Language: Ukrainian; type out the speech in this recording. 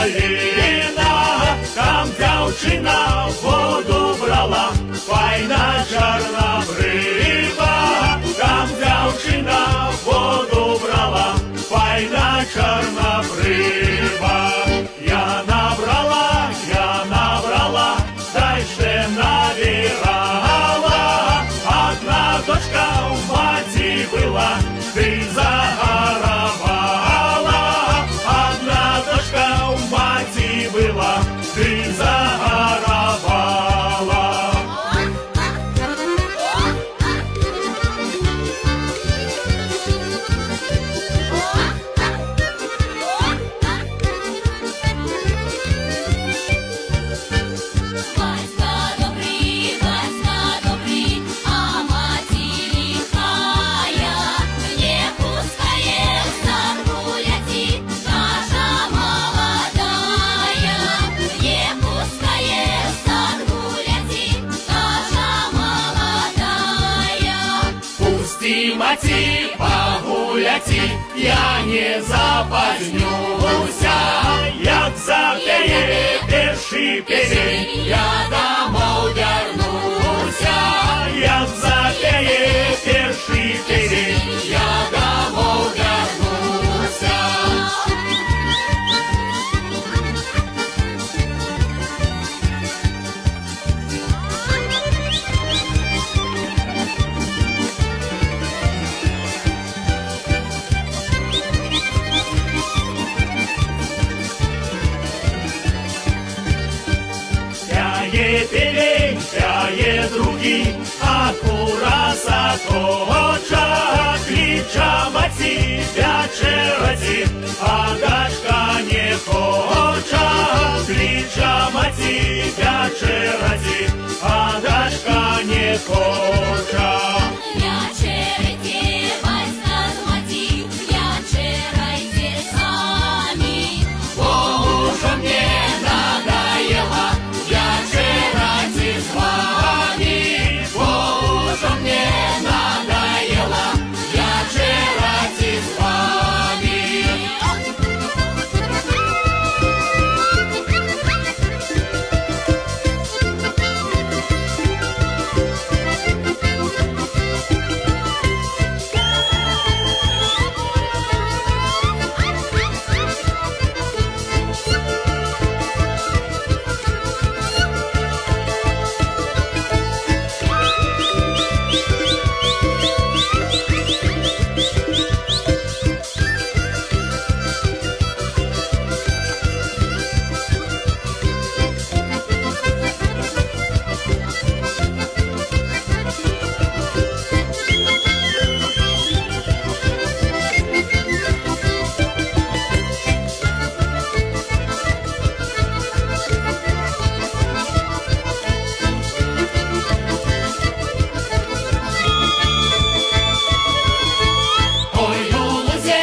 долина, там дівчина воду брала, файна чорна риба, там дівчина воду брала, файна чорна риба. Я набрала, дальше набирала, одна дочка в маті була, ти загоровала, одна дочка в маті була, ти загоровала. Мати погуляти, я не запозднюся, як запеє перший песень, я домой вернуся, як запеє перший песень, я домой вернуся. Пелень, пяє другі, а кураса точа, кліча маці, п'яче раці, а дашка не хоча, кліча маці, п'яче раці, а дашка не хоча. Ой, у лузе